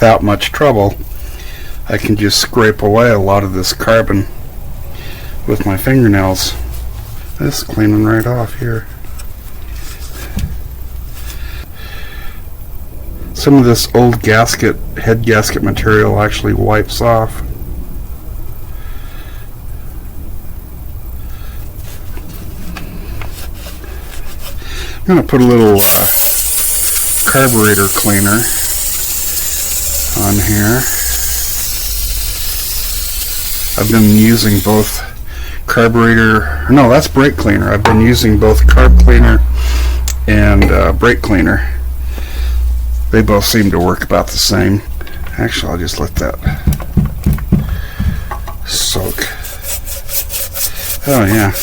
without much trouble. I can just scrape away a lot of this carbon with my fingernails. This is cleaning right off here. Some of this old gasket, head gasket material actually wipes off. I'm going to put a little carburetor cleaner on here. I've been using both carburetor, no, that's brake cleaner. I've been using both carb cleaner and brake cleaner. They both seem to work about the same. Actually, I'll just let that soak. Oh yeah.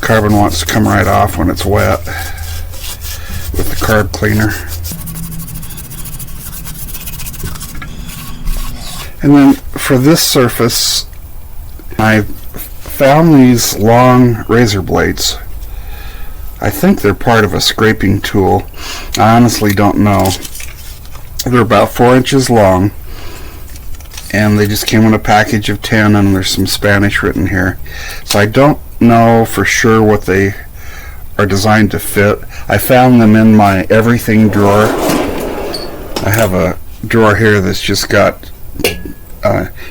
Carbon wants to come right off when it's wet with the carb cleaner. And then for this surface, I found these long razor blades. I think they're part of a scraping tool. I honestly don't know. They're about 4 inches long, and they just came in a package of 10, and there's some Spanish written here. So I don't know for sure what they are designed to fit. I found them in my everything drawer. I have a drawer here that's just got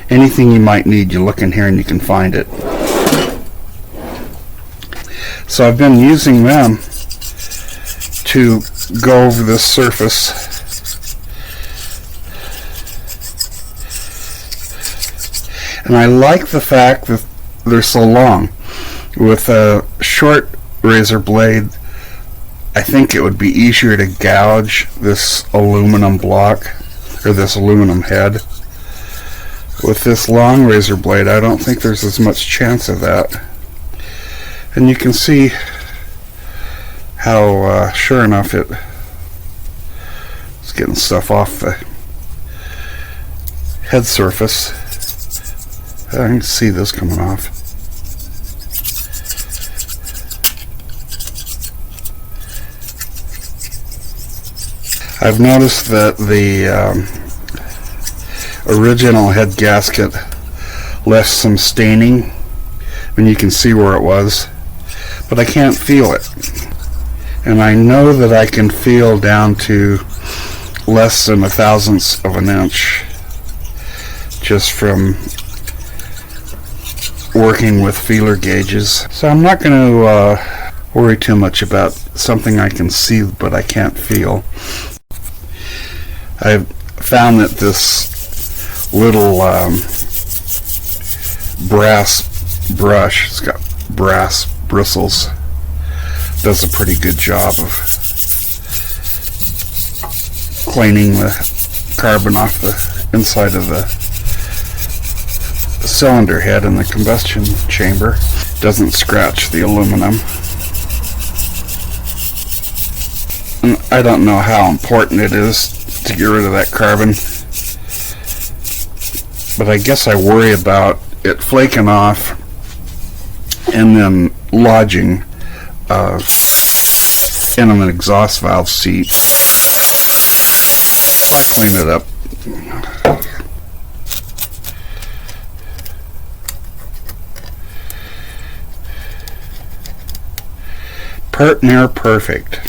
anything you might need. You look in here and you can find it. So I've been using them to go over this surface. And I like the fact that they're so long. With a short razor blade, I think it would be easier to gouge this aluminum block, or this aluminum head. With this long razor blade, I don't think there's as much chance of that. And you can see how sure enough it's getting stuff off the head surface. I can see this coming off. I've noticed that the original head gasket left some staining, and you can see where it was, but I can't feel it. And I know that I can feel down to less than 1/1000th of an inch just from working with feeler gauges. So I'm not going to worry too much about something I can see but I can't feel. I've found that this little brass brush, it's got brass bristles, does a pretty good job of cleaning the carbon off the inside of the cylinder head in the combustion chamber. Doesn't scratch the aluminum. And I don't know how important it is to get rid of that carbon, but I guess I worry about it flaking off and then lodging in an exhaust valve seat. I clean it up. Pert near perfect.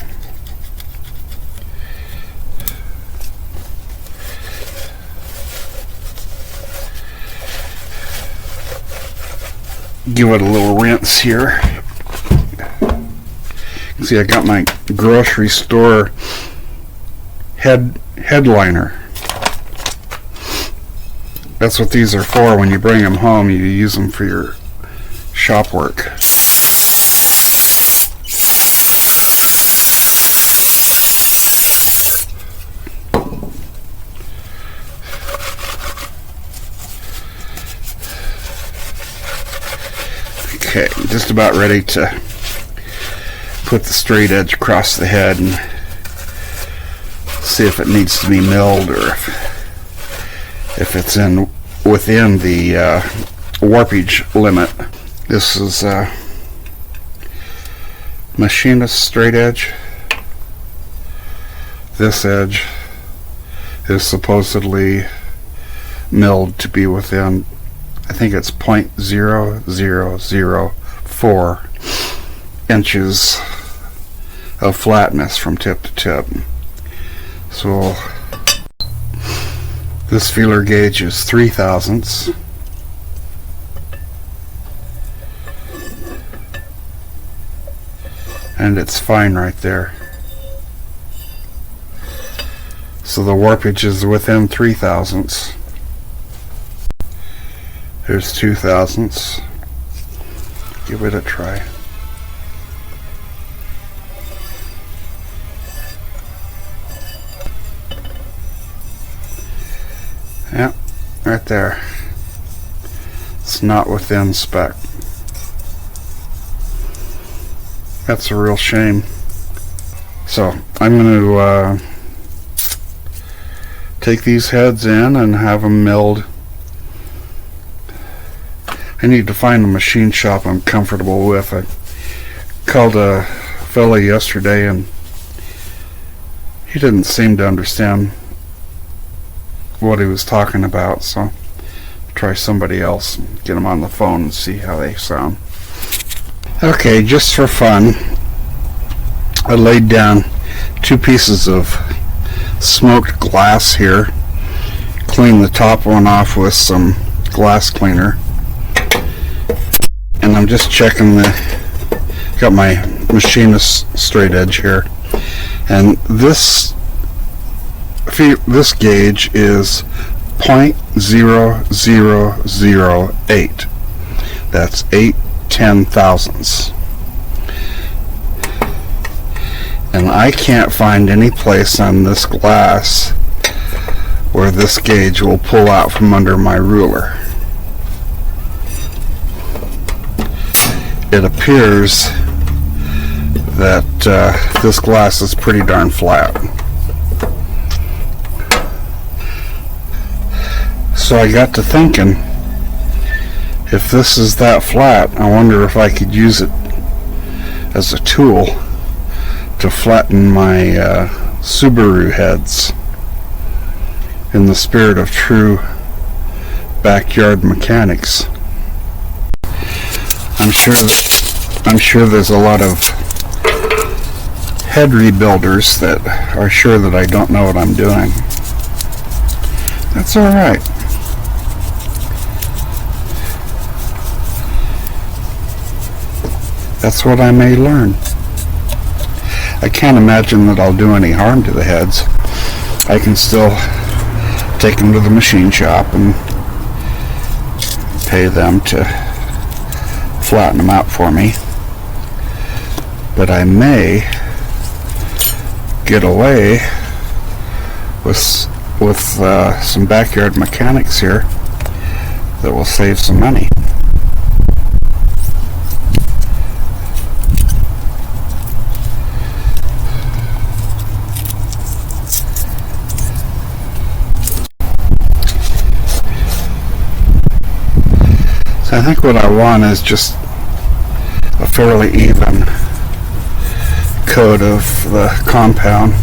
Give it a little rinse here. See, I got my grocery store headliner. That's what these are for. When you bring them home, you use them for your shop work. Okay, just about ready to put the straight edge across the head and see if it needs to be milled or if it's within the warpage limit. This is machinist straight edge. This edge is supposedly milled to be within, I think it's 0.0004 inches of flatness from tip to tip. So this feeler gauge is 3 thousandths. And it's fine right there. So the warpage is within 3 thousandths. There's 2 thousandths. Give it a try. Yep, right there. It's not within spec. That's a real shame. So I'm going to take these heads in and have them milled. I need to find a machine shop I'm comfortable with. I called a fella yesterday and he didn't seem to understand what he was talking about, so I'll try somebody else and get them on the phone and see how they sound. Okay, just for fun, I laid down 2 pieces of smoked glass here. Cleaned the top one off with some glass cleaner. And I'm just checking got my machinist straight edge here. And this gauge is 0.0008. That's 8/10 thousandths. And I can't find any place on this glass where this gauge will pull out from under my ruler. It appears that this glass is pretty darn flat. So I got to thinking, if this is that flat, I wonder if I could use it as a tool to flatten my Subaru heads in the spirit of true backyard mechanics. I'm sure there's a lot of head rebuilders that are sure that I don't know what I'm doing. That's all right. That's what I may learn. I can't imagine that I'll do any harm to the heads. I can still take them to the machine shop and pay them to flatten them out for me. But I may get away with some backyard mechanics here that will save some money. I think what I want is just a fairly even coat of the compound.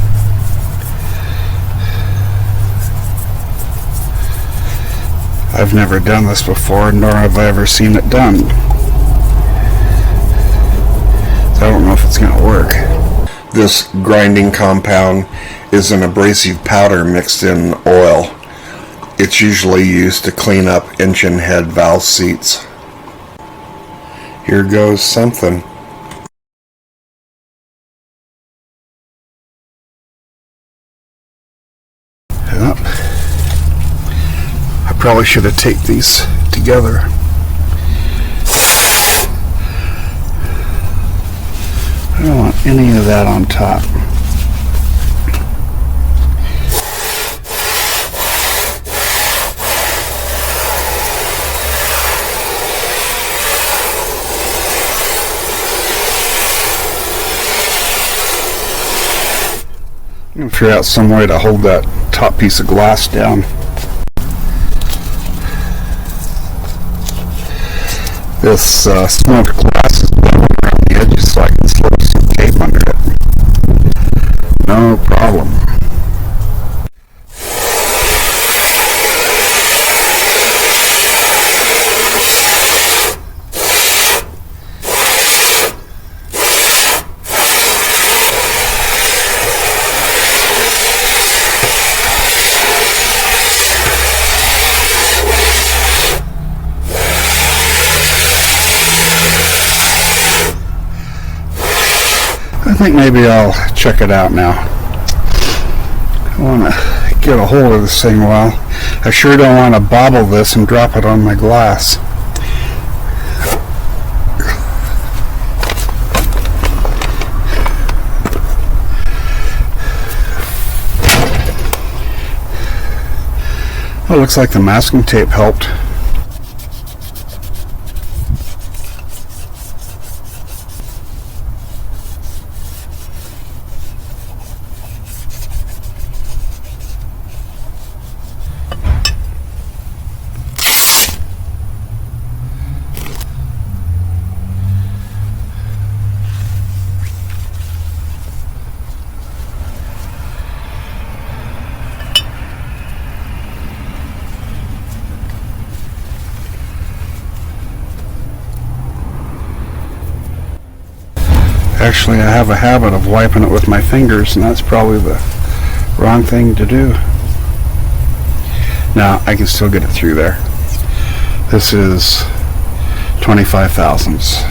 I've never done this before, nor have I ever seen it done. So I don't know if it's going to work. This grinding compound is an abrasive powder mixed in oil. It's usually used to clean up engine head valve seats. Here goes something. Yep. I probably should have taped these together. I don't want any of that on top. I'm going to figure out some way to hold that top piece of glass down. This smoked glass is blowing around the edges so I can slip some tape under it. No problem. I think maybe I'll check it out now. I want to get a hold of this thing well. I sure don't want to bobble this and drop it on my glass. Oh, looks like the masking tape helped. Actually, I have a habit of wiping it with my fingers, and that's probably the wrong thing to do. Now, I can still get it through there. This is 25 thousandths.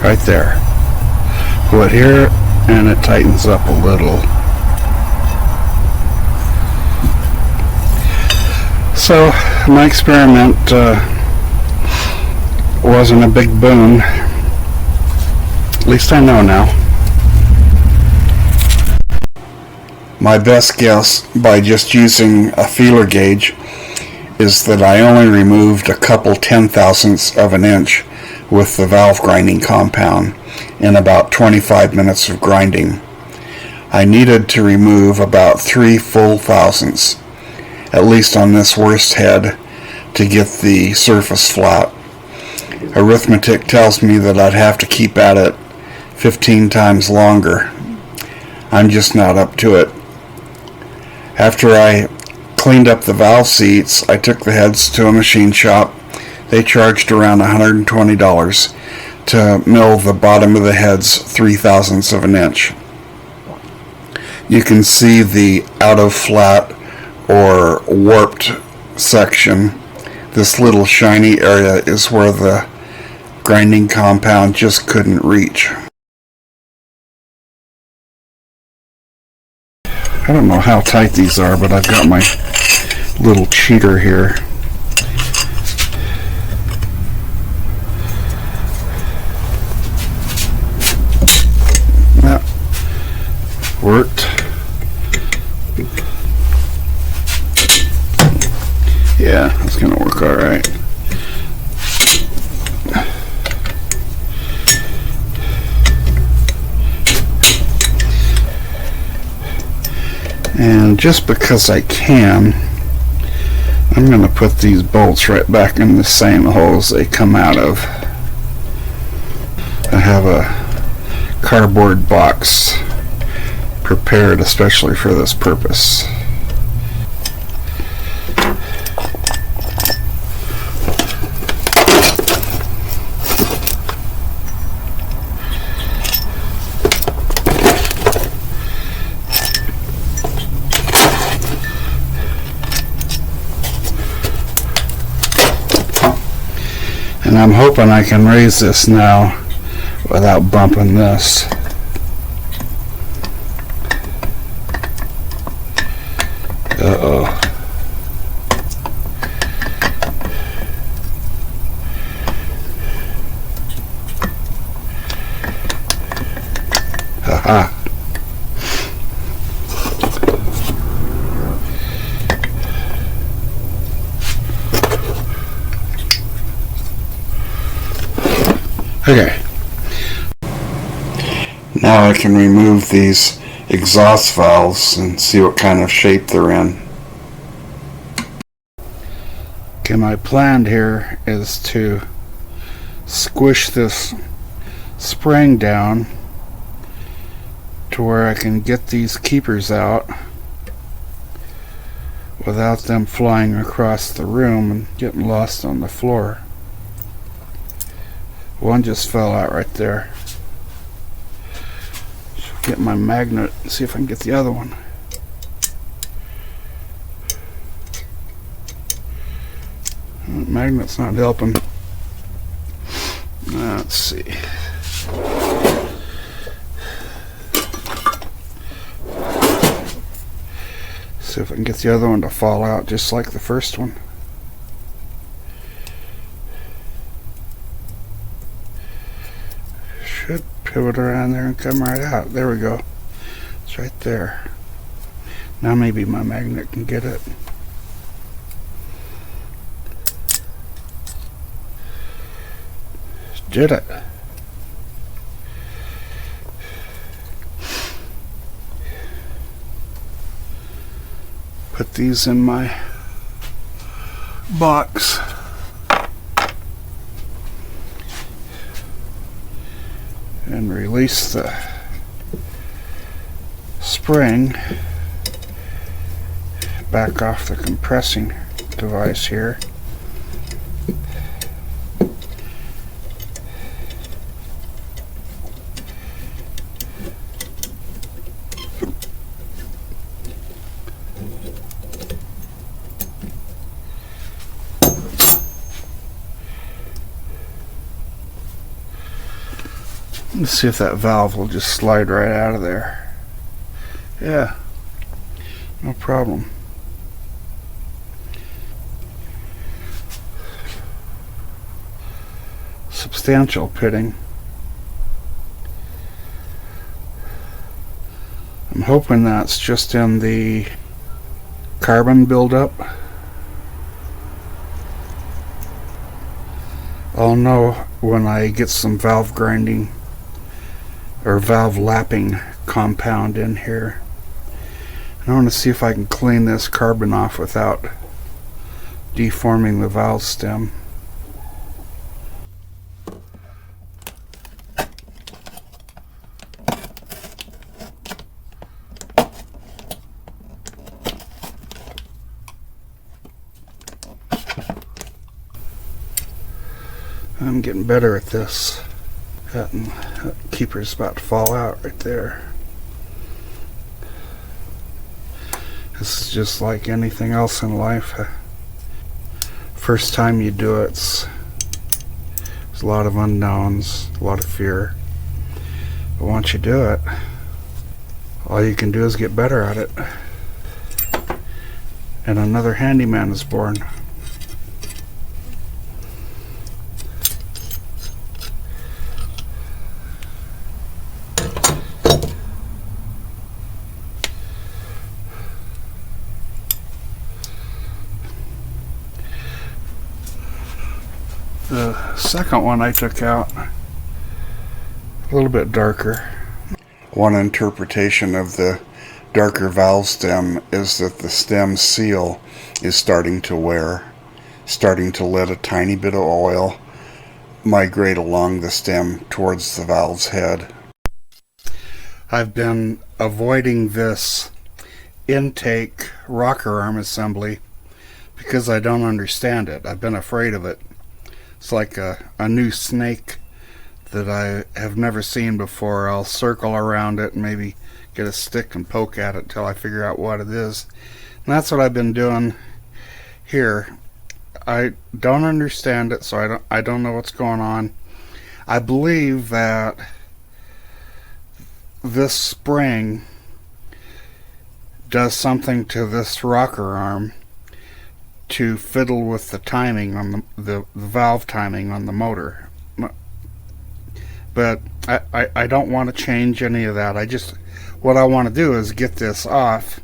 Right there. Pull it here, and it tightens up a little. So, my experiment wasn't a big boon. At least I know now. My best guess, by just using a feeler gauge, is that I only removed a couple 10,000ths of an inch with the valve grinding compound in about 25 minutes of grinding. I needed to remove about 3 full thousandths, at least on this worst head, to get the surface flat. Arithmetic tells me that I'd have to keep at it 15 times longer. I'm just not up to it. After I cleaned up the valve seats, I took the heads to a machine shop. They charged around $120 to mill the bottom of the heads 3 thousandths of an inch. You can see the out of flat or warped section. This little shiny area is where the grinding compound just couldn't reach. I don't know how tight these are, but I've got my little cheater here. That worked. Yeah, that's gonna work all right. And just because I can, I'm going to put these bolts right back in the same holes they come out of. I have a cardboard box prepared especially for this purpose. And I'm hoping I can raise this now without bumping this. Uh-oh. Haha. Okay. Now I can remove these exhaust valves and see what kind of shape they're in. Okay, my plan here is to squish this spring down to where I can get these keepers out without them flying across the room and getting lost on the floor. One just fell out right there. Get my magnet and see if I can get the other one. Magnet's not helping. Let's see. See if I can get the other one to fall out just like the first one. Should pivot around there and come right out. There we go. It's right there. Now maybe my magnet can get it. Did it. Put these in my box. And release the spring back off the compressing device here. Let's see if that valve will just slide right out of there. Yeah, no problem. Substantial pitting. I'm hoping that's just in the carbon buildup. I'll know when I get some valve grinding or valve lapping compound in here. I want to see if I can clean this carbon off without deforming the valve stem. I'm getting better at this. That keeper's about to fall out right there. This is just like anything else in life. First time you do it, there's a lot of unknowns, a lot of fear. But once you do it, all you can do is get better at it. And another handyman is born. The second one I took out, a little bit darker. One interpretation of the darker valve stem is that the stem seal is starting to wear, starting to let a tiny bit of oil migrate along the stem towards the valve's head. I've been avoiding this intake rocker arm assembly because I don't understand it. I've been afraid of it. It's like a new snake that I have never seen before. I'll circle around it and maybe get a stick and poke at it till I figure out what it is. And that's what I've been doing here. I don't understand it, so I don't know what's going on. I believe that this spring does something to this rocker arm to fiddle with the timing on the valve timing on the motor. But I don't want to change any of that. What I want to do is get this off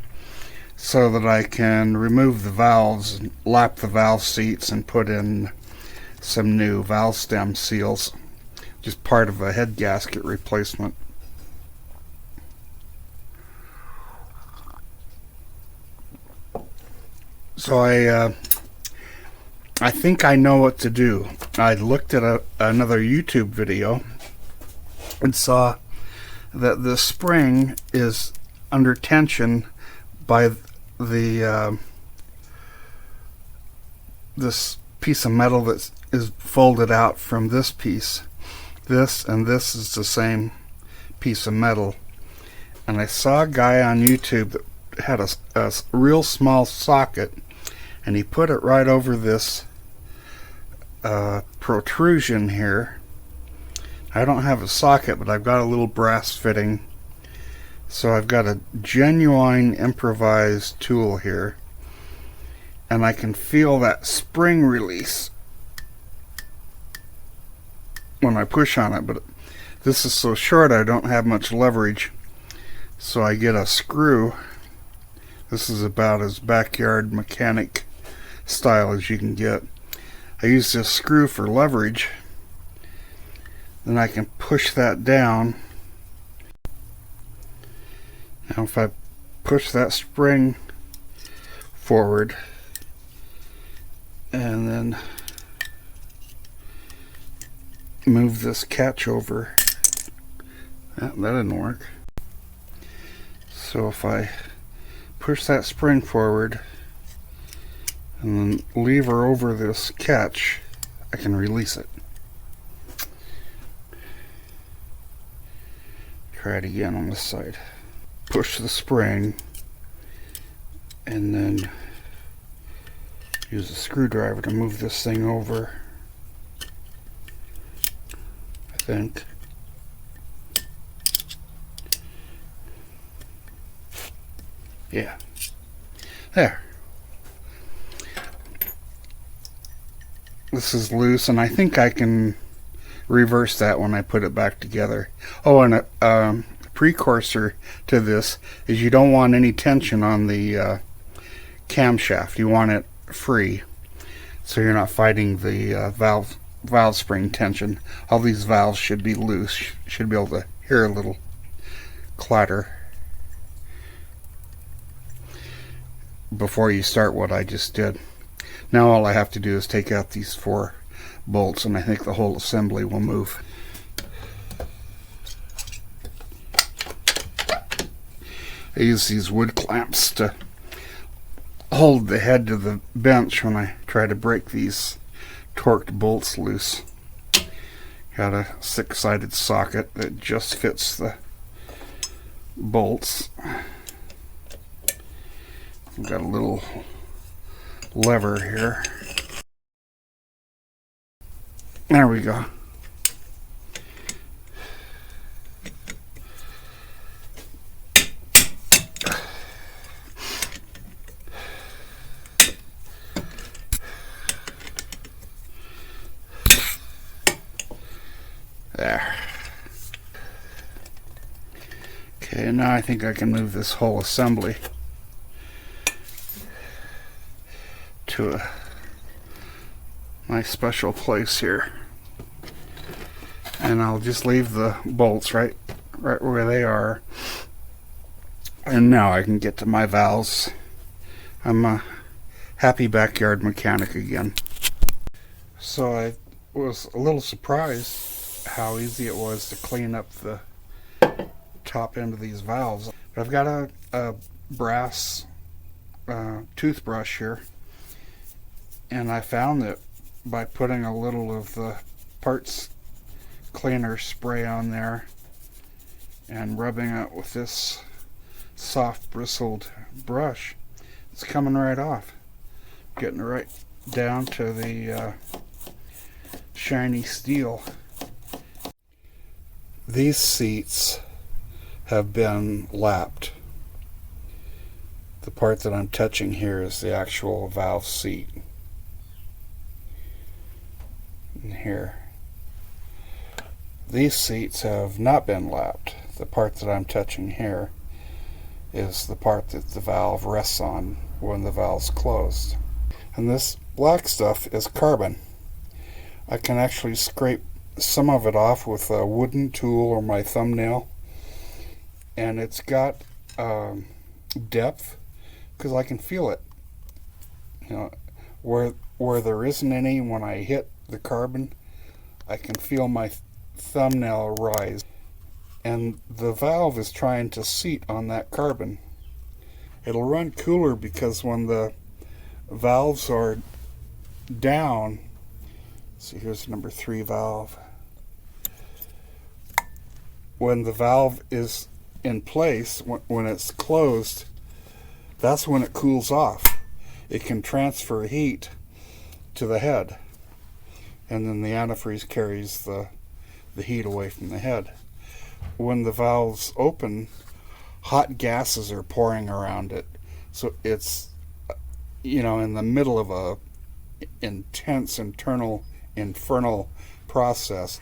so that I can remove the valves, lap the valve seats, and put in some new valve stem seals. Just part of a head gasket replacement. So I think I know what to do. I looked at another YouTube video and saw that the spring is under tension by the this piece of metal that is folded out from this piece. This and this is the same piece of metal. And I saw a guy on YouTube that had a real small socket, and he put it right over this protrusion here, I don't have a socket, but I've got a little brass fitting. So I've got a genuine improvised tool here, and I can feel that spring release when I push on it, but this is so short I don't have much leverage. So I get a screw. This is about as backyard mechanic style as you can get. I use this screw for leverage. Then I can push that down. Now if I push that spring forward and then move this catch over, that didn't work. So if I push that spring forward and then lever over this catch, I can release it. Try it again on this side. Push the spring and then use a screwdriver to move this thing over, I think. Yeah. There. This is loose, and I think I can reverse that when I put it back together. Oh, and a precursor to this is you don't want any tension on the camshaft. You want it free, so you're not fighting the valve spring tension. All these valves should be loose. Should be able to hear a little clatter before you start what I just did. Now all I have to do is take out these 4 bolts, and I think the whole assembly will move. I use these wood clamps to hold the head to the bench when I try to break these torqued bolts loose. Got a 6-sided socket that just fits the bolts. I've got a little lever here. There we go. There. Okay, now I think I can move this whole assembly to a nice special place here. And I'll just leave the bolts right where they are. And now I can get to my valves. I'm a happy backyard mechanic again. So I was a little surprised how easy it was to clean up the top end of these valves. But I've got a brass toothbrush here, and I found that by putting a little of the parts cleaner spray on there and rubbing it with this soft bristled brush, it's coming right off, getting right down to the shiny steel. These seats have been lapped. The part that I'm touching here is the actual valve seat. And here. These seats have not been lapped. The part that I'm touching here is the part that the valve rests on when the valve's closed. And this black stuff is carbon. I can actually scrape some of it off with a wooden tool or my thumbnail, and it's got depth because I can feel it. You know, where there isn't any, when I hit the carbon, I can feel my thumbnail rise, and the valve is trying to seat on that carbon. It'll run cooler because when the valves are down, see, here's number 3 valve. When the valve is in place, when it's closed, that's when it cools off. It can transfer heat to the head, and then the antifreeze carries the the heat away from the head. When the valve's open, hot gases are pouring around it, so it's, in the middle of a intense internal infernal process.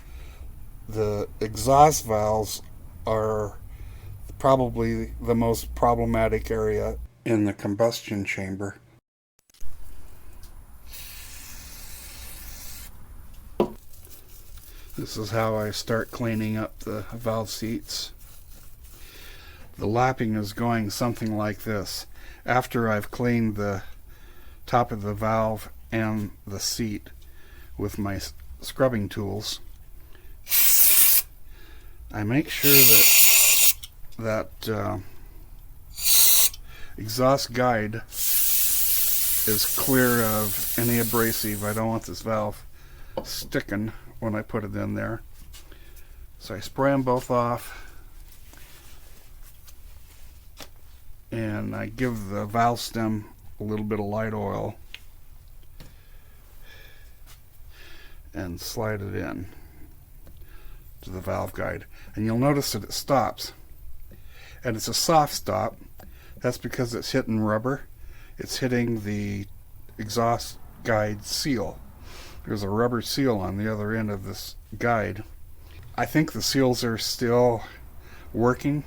The exhaust valves are probably the most problematic area in the combustion chamber. This is how I start cleaning up the valve seats. The lapping is going something like this. After I've cleaned the top of the valve and the seat with my scrubbing tools, I make sure that exhaust guide is clear of any abrasive. I don't want this valve sticking when I put it in there. So I spray them both off, and I give the valve stem a little bit of light oil and slide it in to the valve guide, and you'll notice that it stops, and it's a soft stop. That's because it's hitting rubber. It's hitting the exhaust guide seal. There's a rubber seal on the other end of this guide. I think the seals are still working,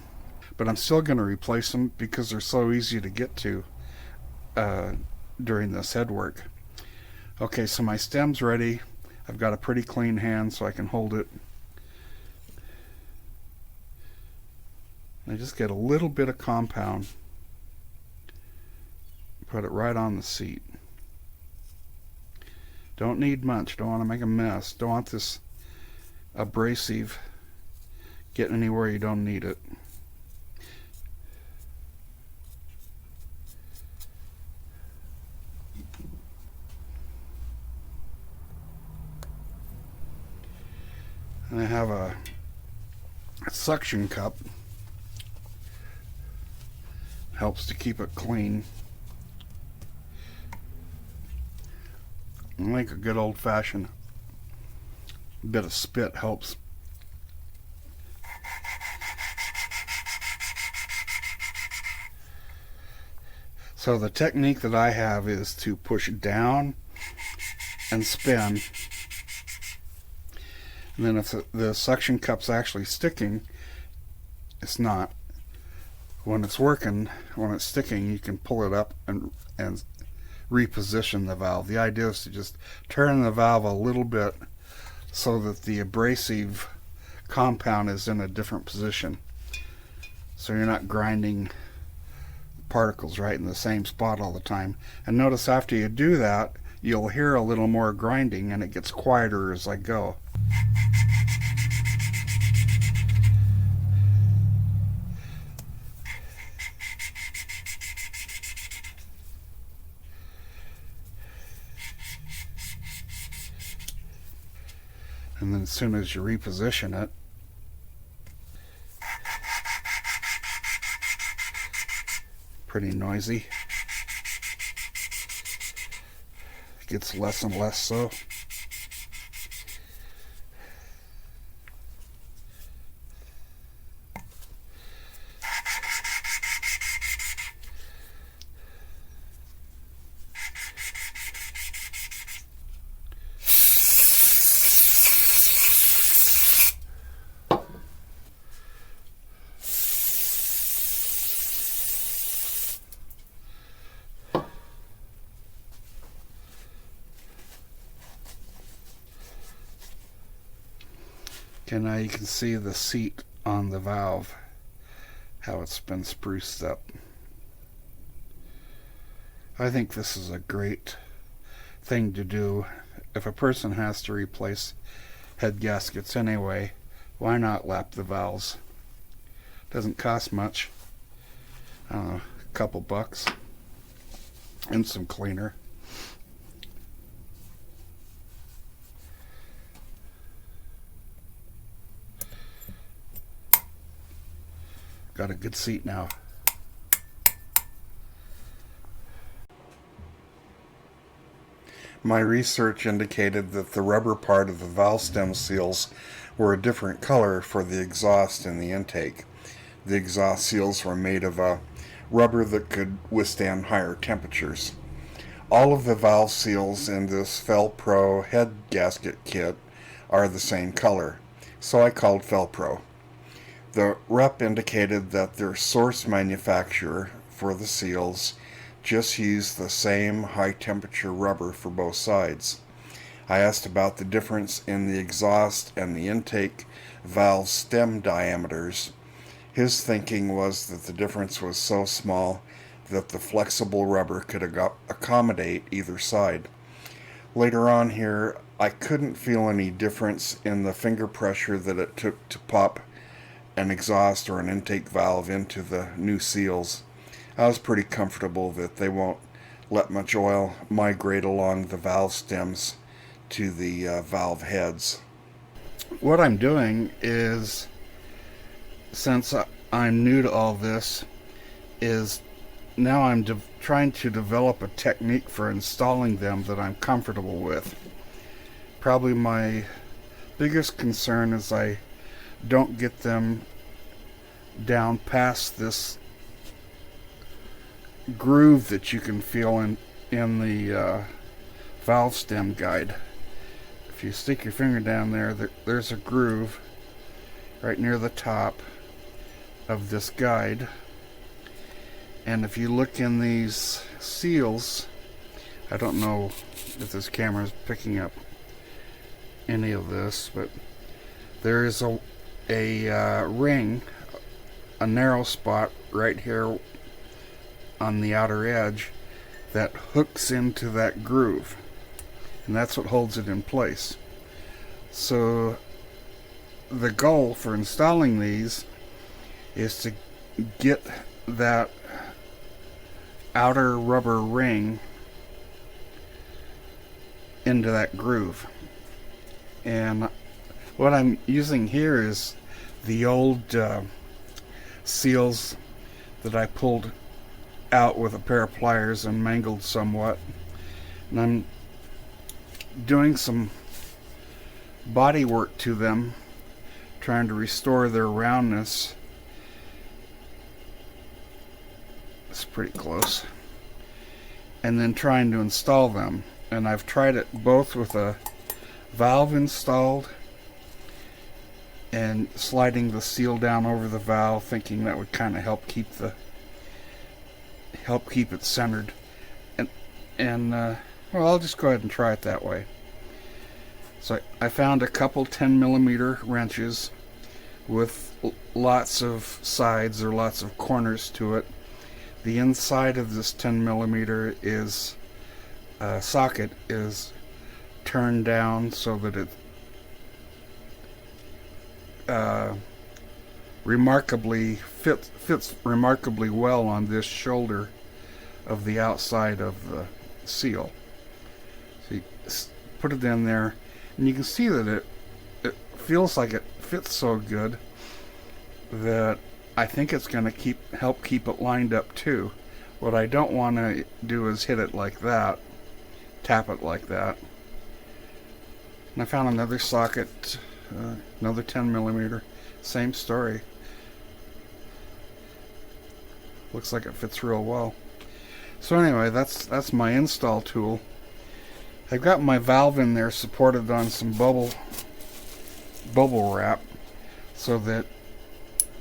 but I'm still going to replace them because they're so easy to get to during this head work. Okay, so my stem's ready. I've got a pretty clean hand so I can hold it. I just get a little bit of compound, put it right on the seat. Don't need much, don't want to make a mess, don't want this abrasive getting anywhere you don't need it. And I have a suction cup. Helps to keep it clean. I like a good old-fashioned bit of spit helps. So the technique that I have is to push down and spin. And then if the suction cup's actually sticking, it's not. When it's working, when it's sticking, you can pull it up and reposition the valve. The idea is to just turn the valve a little bit so that the abrasive compound is in a different position, so you're not grinding particles right in the same spot all the time. And notice after you do that, you'll hear a little more grinding, and it gets quieter as I go. And then as soon as you reposition it, pretty noisy. It gets less and less so. Okay, now you can see the seat on the valve, how it's been spruced up. I think this is a great thing to do. If a person has to replace head gaskets anyway, why not lap the valves? Doesn't cost much. I don't know, a couple bucks and some cleaner. Got a good seat now. My research indicated that the rubber part of the valve stem seals were a different color for the exhaust and the intake. The exhaust seals were made of a rubber that could withstand higher temperatures. All of the valve seals in this Fel-Pro head gasket kit are the same color, so I called Fel-Pro. The rep indicated that their source manufacturer for the seals just used the same high temperature rubber for both sides. I asked about the difference in the exhaust and the intake valve stem diameters. His thinking was that the difference was so small that the flexible rubber could accommodate either side. Later on here, I couldn't feel any difference in the finger pressure that it took to pop an exhaust or an intake valve into the new seals. I was pretty comfortable that they won't let much oil migrate along the valve stems to the valve heads. What I'm doing is, since I'm new to all this, is now I'm trying to develop a technique for installing them that I'm comfortable with. Probably my biggest concern is I don't get them down past this groove that you can feel in the valve stem guide. If you stick your finger down there's a groove right near the top of this guide, and if you look in these seals, I don't know if this camera is picking up any of this, but there is a ring, a narrow spot right here on the outer edge that hooks into that groove, and that's what holds it in place. So the goal for installing these is to get that outer rubber ring into that groove. And what I'm using here is the old seals that I pulled out with a pair of pliers and mangled somewhat, and I'm doing some body work to them, trying to restore their roundness. It's pretty close. And then trying to install them, and I've tried it both with a valve installed and sliding the seal down over the valve, thinking that would kind of help keep it centered. And well, I'll just go ahead and try it that way. So I found a couple 10mm wrenches with lots of sides or lots of corners to it. The inside of this 10mm is socket is turned down so that it remarkably fits remarkably well on this shoulder of the outside of the seal. So you put it in there, and you can see that it feels like it fits so good that I think it's going to help keep it lined up too. What I don't want to do is hit it like that, tap it like that. And I found another socket, another 10mm, same story. Looks like it fits real well. So anyway, that's my install tool. I've got my valve in there supported on some bubble wrap, so that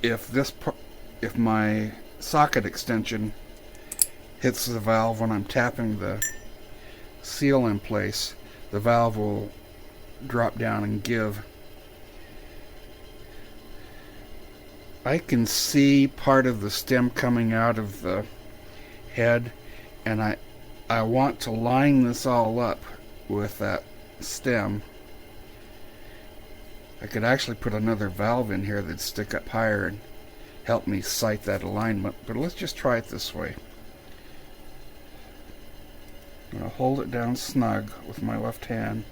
if my socket extension hits the valve when I'm tapping the seal in place, the valve will drop down and give. I can see part of the stem coming out of the head, and I want to line this all up with that stem. I could actually put another valve in here that'd stick up higher and help me sight that alignment, but let's just try it this way. I'm going to hold it down snug with my left hand.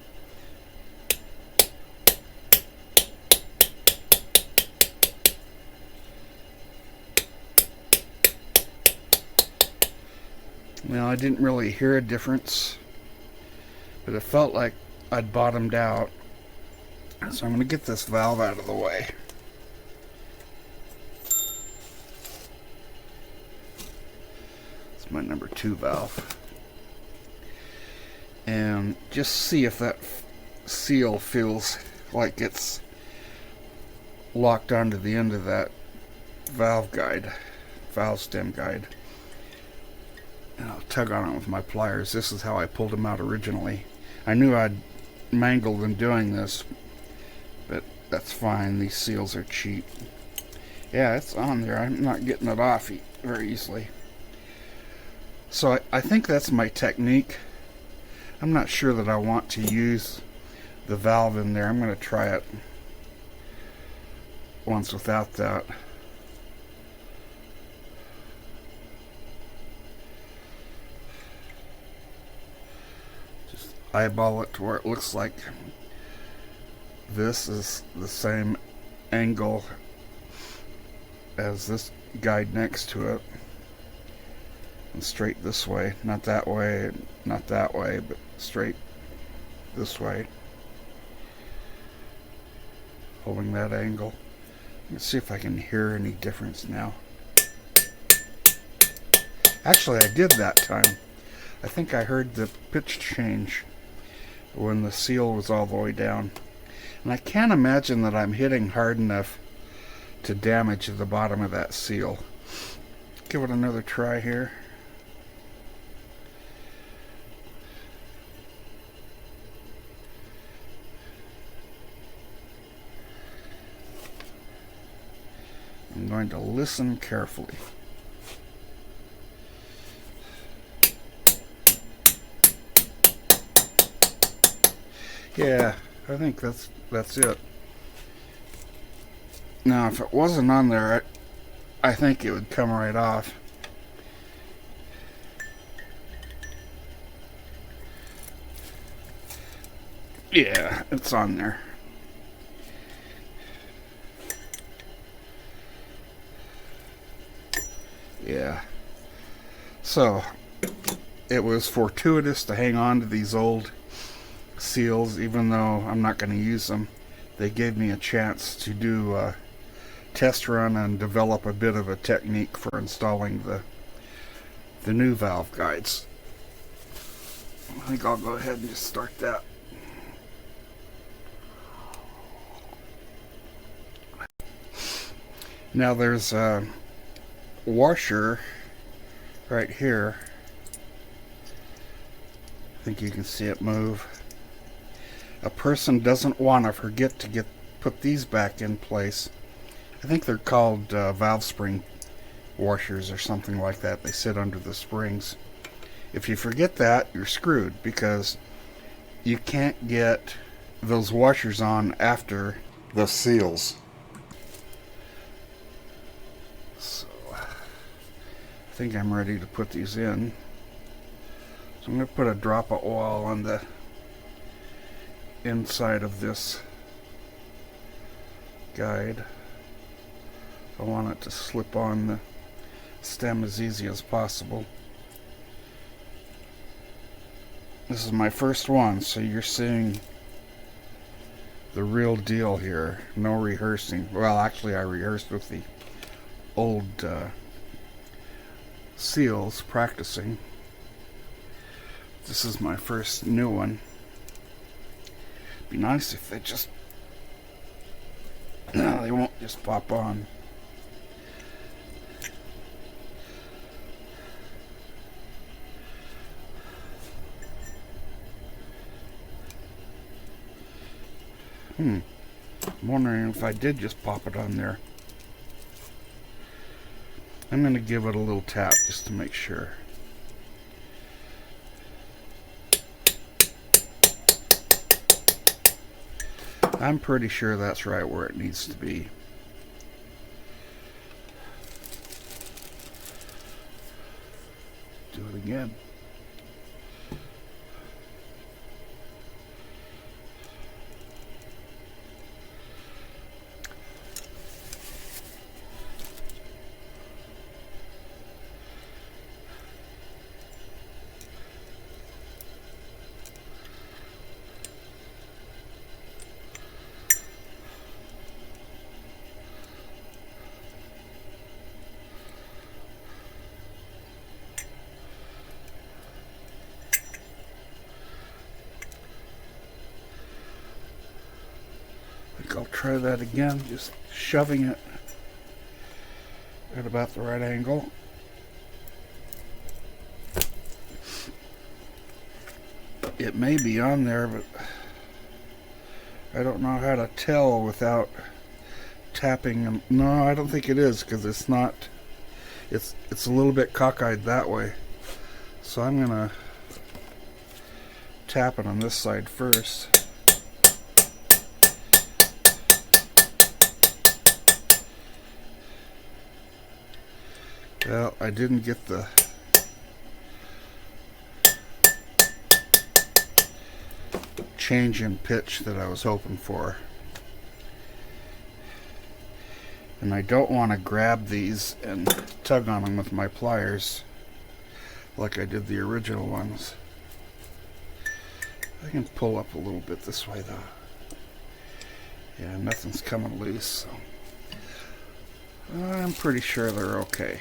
Now, I didn't really hear a difference but it felt like I'd bottomed out. So I'm going to get this valve out of the way. It's my number 2 valve. And just see if that seal feels like it's locked onto the end of that valve stem guide. And I'll tug on it with my pliers. This is how I pulled them out originally. I knew I'd mangled them doing this, but that's fine. These seals are cheap. Yeah, it's on there. I'm not getting it off very easily. So I think that's my technique. I'm not sure that I want to use the valve in there. I'm going to try it once without that. Just eyeball it to where it looks like this is the same angle as this guide next to it. And straight this way, not that way, not that way, but straight this way. Holding that angle. Let's see if I can hear any difference now. Actually, I did that time. I think I heard the pitch change when the seal was all the way down. And I can't imagine that I'm hitting hard enough to damage the bottom of that seal. Give it another try here. I'm going to listen carefully. Yeah, I think that's it. Now, if it wasn't on there, I think it would come right off. Yeah, it's on there. Yeah. So, it was fortuitous to hang on to these old seals, even though I'm not going to use them. They gave me a chance to do a test run and develop a bit of a technique for installing the new valve guides. I think I'll go ahead and just start that. Now there's a washer right here. I think you can see it move. A person doesn't want to forget to put these back in place. I think they're called valve spring washers or something like that. They sit under the springs. If you forget that, you're screwed, because you can't get those washers on after The seals. So I think I'm ready to put these in. So I'm going to put a drop of oil on the inside of this guide. I want it to slip on the stem as easy as possible. This is my first one, so you're seeing the real deal here. No rehearsing. Well, actually I rehearsed with the old seals, practicing. This is my first new one. Be nice if they just... No, they won't just pop on. I'm wondering if I did just pop it on there. I'm going to give it a little tap just to make sure. I'm pretty sure that's right where it needs to be. Do it again. Try that again, just shoving it at about the right angle. It may be on there, but I don't know how to tell without tapping. No, I don't think it is, because it's not. It's a little bit cockeyed that way. So I'm gonna tap it on this side first. Well, I didn't get the change in pitch that I was hoping for. And I don't want to grab these and tug on them with my pliers like I did the original ones. I can pull up a little bit this way though. Yeah, nothing's coming loose, so I'm pretty sure they're okay.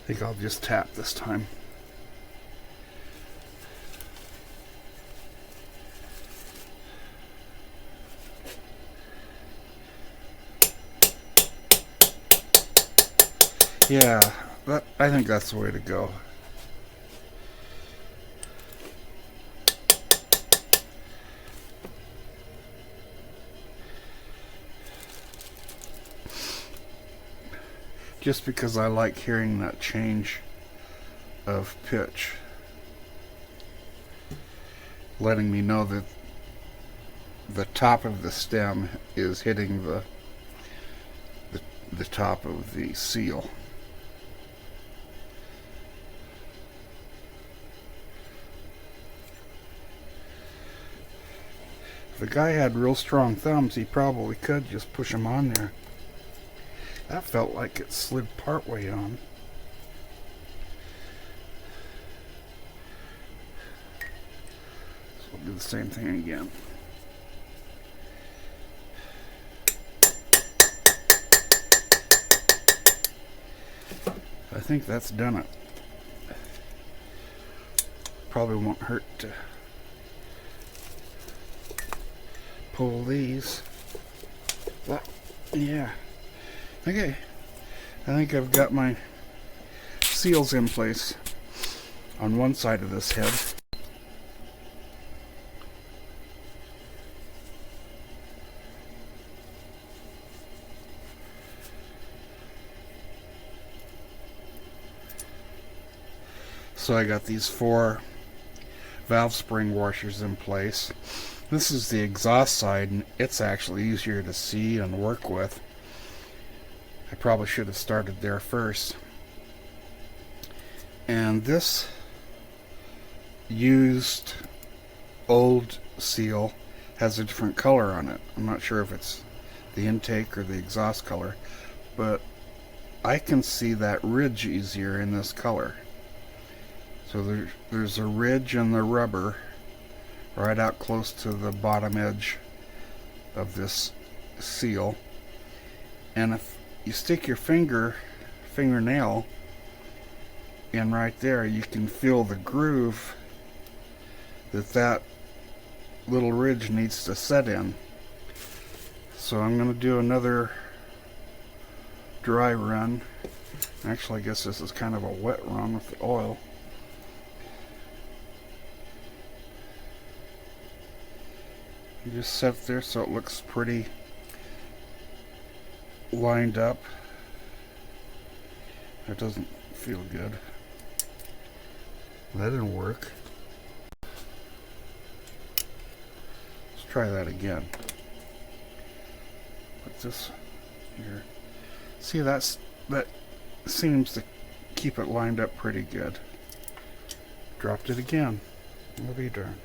I think I'll just tap this time. Yeah, I think that's the way to go. Just because I like hearing that change of pitch, letting me know that the top of the stem is hitting the top of the seal. If the guy had real strong thumbs, he probably could just push them on there. That felt like it slid part way on. So we'll do the same thing again. I think that's done it. Probably won't hurt to pull these. But, yeah. Okay, I think I've got my seals in place on one side of this head. So I got these 4 valve spring washers in place. This is the exhaust side, and it's actually easier to see and work with. I probably should have started there first. And this used old seal has a different color on it. I'm not sure if it's the intake or the exhaust color, but I can see that ridge easier in this color. So there's a ridge in the rubber right out close to the bottom edge of this seal. And if you stick your fingernail in right there, you can feel the groove that little ridge needs to set in. So I'm going to do another dry run. Actually, I guess this is kind of a wet run with the oil. You just set it there so it looks pretty lined up. That doesn't feel good. That didn't work. Let's try that again. Put this here. See, that seems to keep it lined up pretty good. Dropped it again. I'll be darned.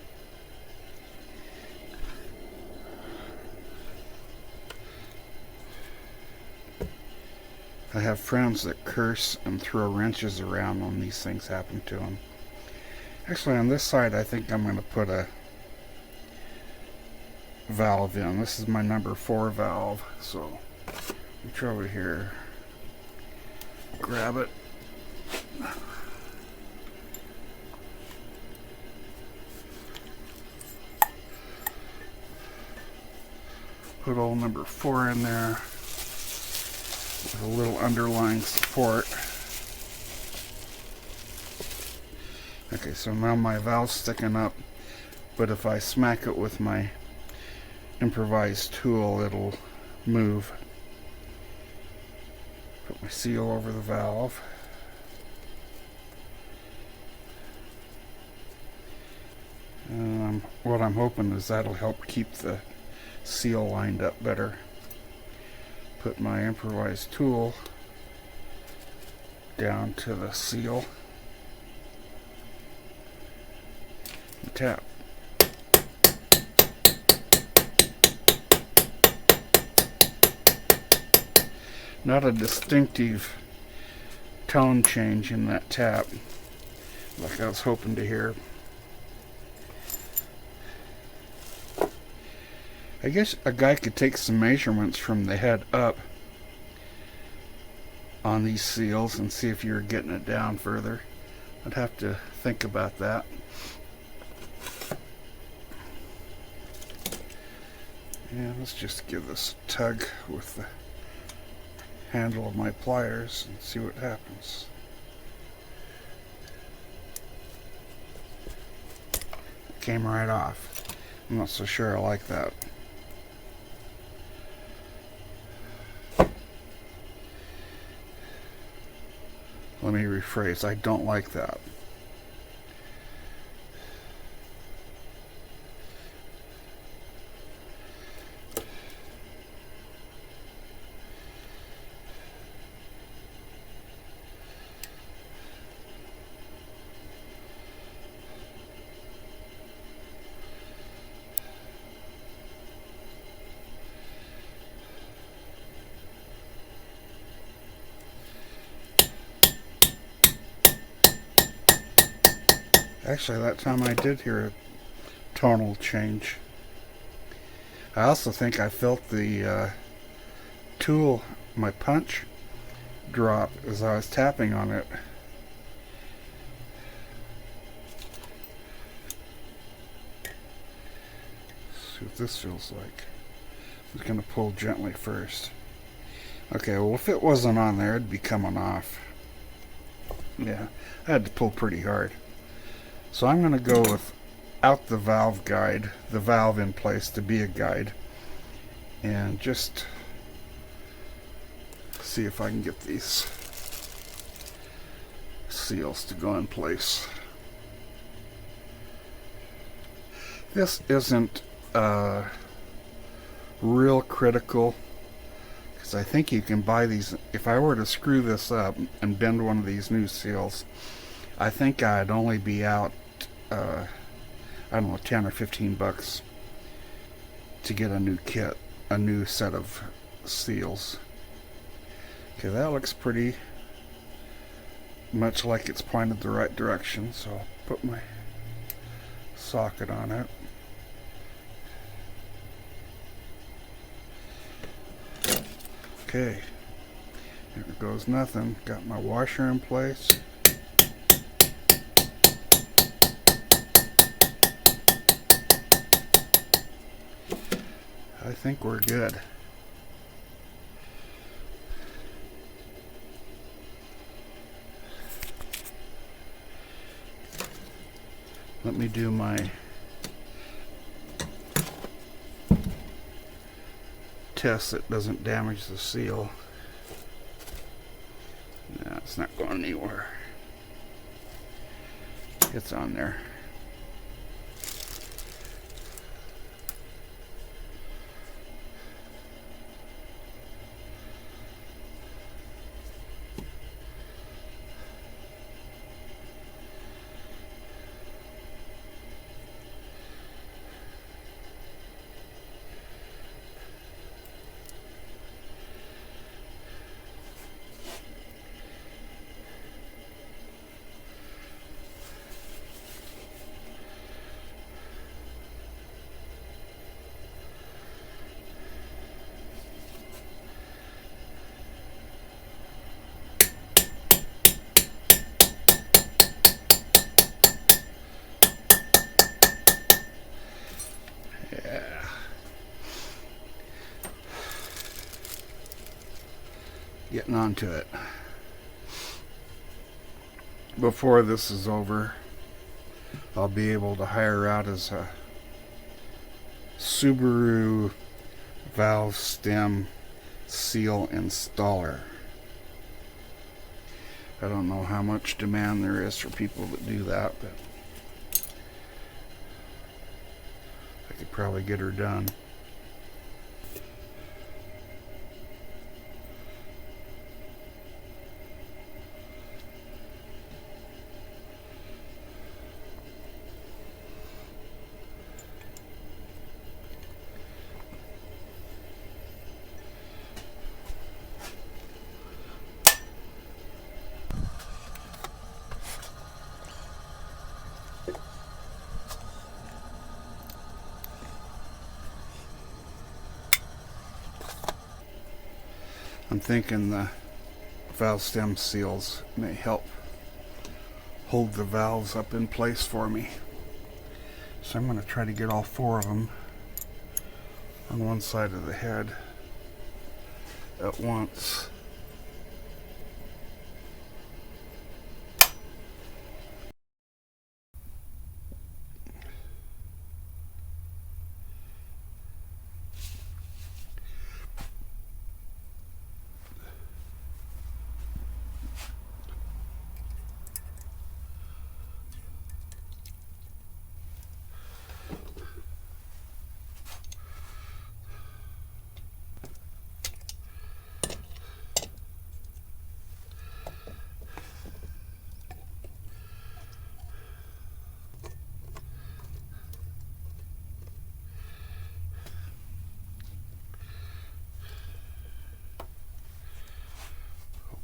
I have friends that curse and throw wrenches around when these things happen to them. Actually, on this side, I think I'm going to put a valve in. This is my number 4 valve, so reach over here, grab it, put old number 4 in there with a little underlying support. Okay, so now my valve's sticking up, but if I smack it with my improvised tool, it'll move. Put my seal over the valve. And what I'm hoping is that'll help keep the seal lined up better. Put my improvised tool down to the seal. And tap. Not a distinctive tone change in that tap like I was hoping to hear. I guess a guy could take some measurements from the head up on these seals and see if you're getting it down further. I'd have to think about that. Yeah, let's just give this a tug with the handle of my pliers and see what happens. It came right off. I'm not so sure I like that. Let me rephrase, I don't like that. Actually, that time I did hear a tonal change. I also think I felt the tool, my punch, drop as I was tapping on it. Let's see what this feels like. I'm just going to pull gently first. Okay, well, if it wasn't on there, it'd be coming off. Yeah, I had to pull pretty hard. So I'm going to go without the valve guide, the valve in place to be a guide, and just see if I can get these seals to go in place. This isn't real critical, because I think you can buy these. If I were to screw this up and bend one of these new seals, I think I'd only be out I don't know, 10 or 15 bucks to get a new kit, a new set of seals. Okay, that looks pretty much like it's pointed the right direction, so I'll put my socket on it. Okay, there goes nothing. Got my washer in place. I think we're good. Let me do my test that doesn't damage the seal. No, it's not going anywhere. It's on there. getting onto it. Before this is over, I'll be able to hire out as a Subaru valve stem seal installer. I don't know how much demand there is for people that do that, but I could probably get her done. I'm thinking the valve stem seals may help hold the valves up in place for me. So I'm going to try to get all 4 of them on one side of the head at once.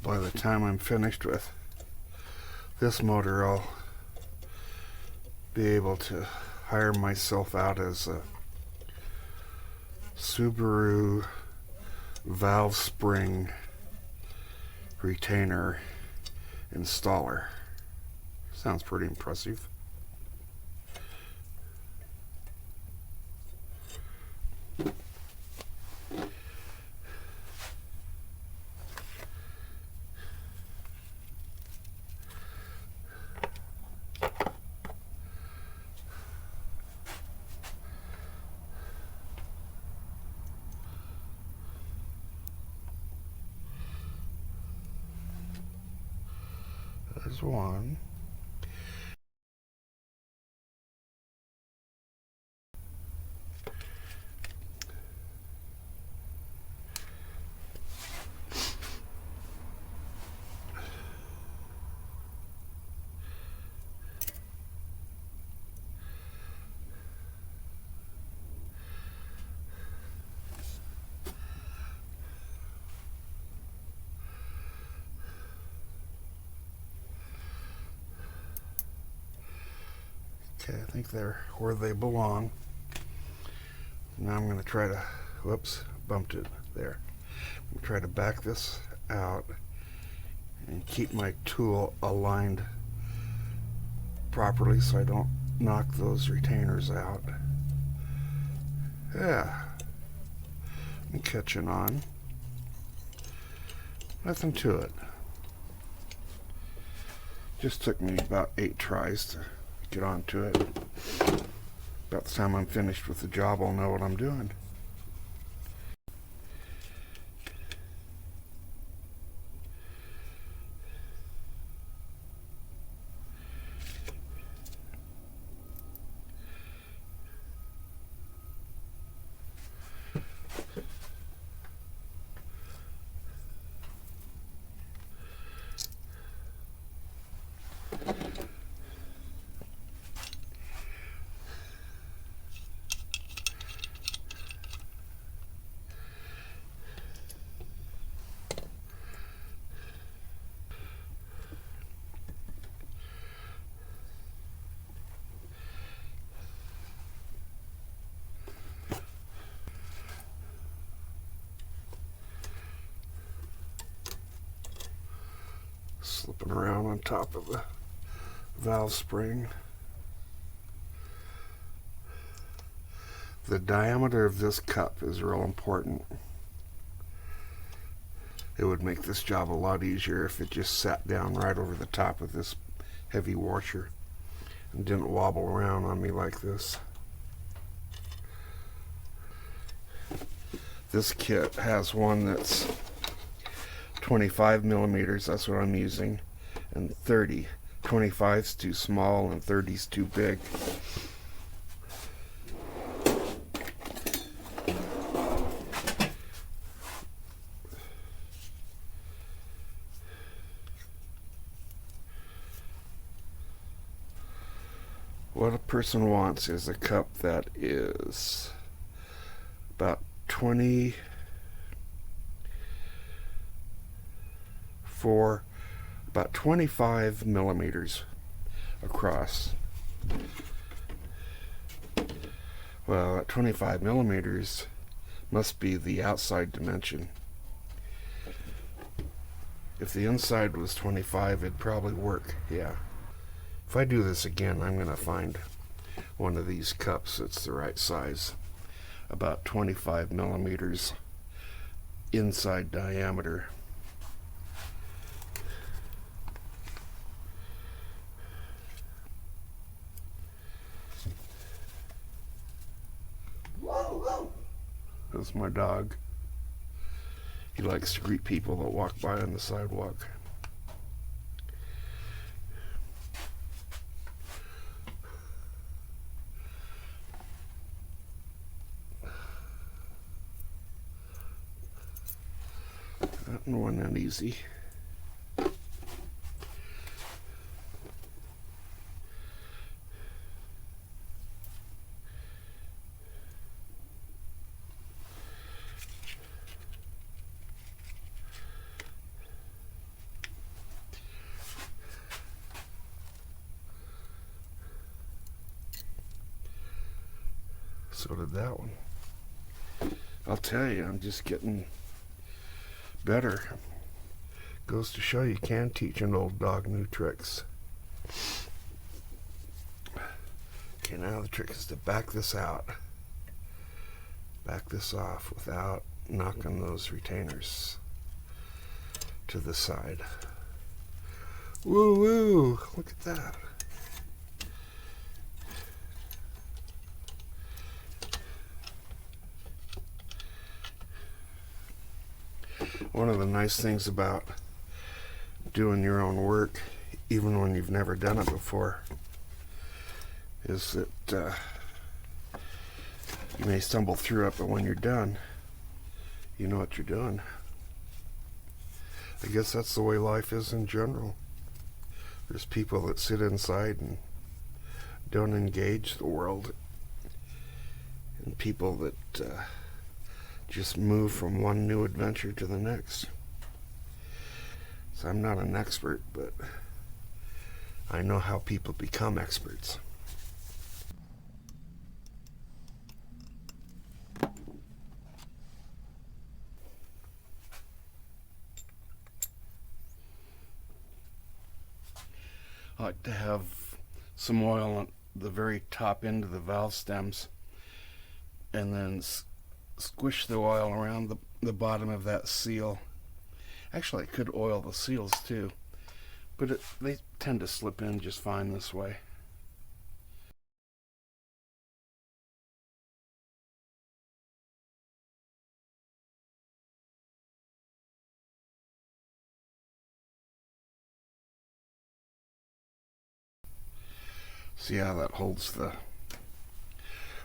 By the time I'm finished with this motor, I'll be able to hire myself out as a Subaru valve spring retainer installer. Sounds pretty impressive. There's one. Okay, I think they're where they belong. Now I'm going to try to, whoops, bumped it there. I'm going to try to back this out and keep my tool aligned properly so I don't knock those retainers out. Yeah, I'm catching on. Nothing to it. Just took me about 8 tries to get onto it. About the time I'm finished with the job, I'll know what I'm doing. Slipping around on top of the valve spring. The diameter of this cup is real important. It would make this job a lot easier if it just sat down right over the top of this heavy washer and didn't wobble around on me like this. This kit has one that's 25 millimeters, that's what I'm using, and 30. 25's too small and 30's too big. What a person wants is a cup that is about 25 millimeters across. Well, at 25 millimeters must be the outside dimension. If the inside was 25, it'd probably work, yeah. If I do this again, I'm going to find one of these cups that's the right size. About 25 millimeters inside diameter. That's my dog. He likes to greet people that walk by on the sidewalk. That one wasn't easy. So did that one. I'll tell you, I'm just getting better. Goes to show you can teach an old dog new tricks. Okay, now the trick is to back this out. Back this off without knocking those retainers to the side. Woo woo! Look at that. One of the nice things about doing your own work, even when you've never done it before, is that you may stumble through it, but when you're done, you know what you're doing. I guess that's the way life is in general. There's people that sit inside and don't engage the world, and people that just move from one new adventure to the next. So I'm not an expert, but I know how people become experts. I like to have some oil on the very top end of the valve stems and then squish the oil around the bottom of that seal. Actually, I could oil the seals too, but they tend to slip in just fine this way. See how that holds the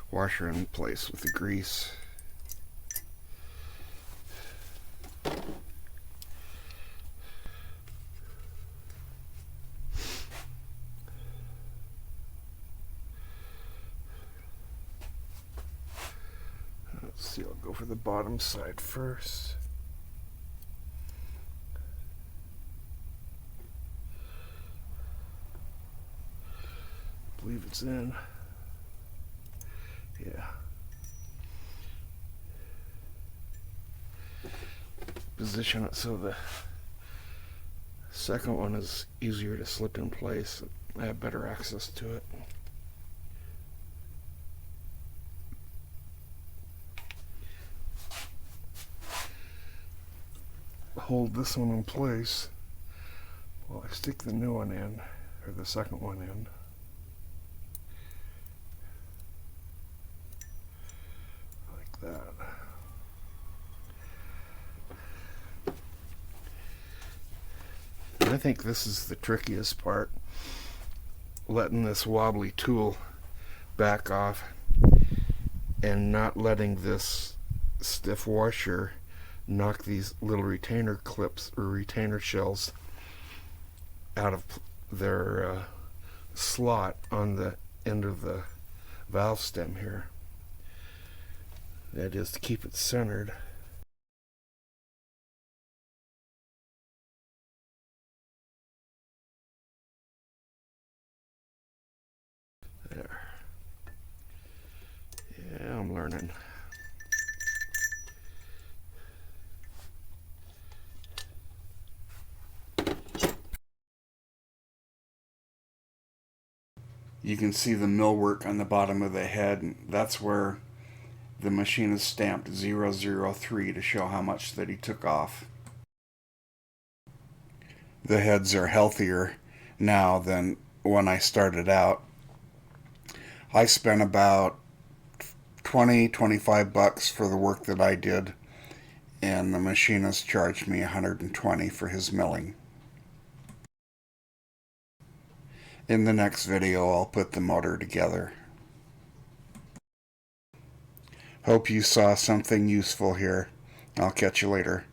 washer in place with the grease. Let's see, I'll go for the bottom side first. I believe it's in. Yeah. Position it so the second one is easier to slip in place. I have better access to it. hold this one in place while I stick the new one in, or the second one in. Like that. And I think this is the trickiest part, letting this wobbly tool back off and not letting this stiff washer knock these little retainer clips or retainer shells out of their slot on the end of the valve stem here. That is to keep it centered. There. Yeah, I'm learning. You can see the millwork on the bottom of the head, and that's where the machinist stamped 003 to show how much that he took off. The heads are healthier now than when I started out. I spent about 25 bucks for the work that I did, and the machinist charged me 120 for his milling. In the next video, I'll put the motor together. Hope you saw something useful here. I'll catch you later.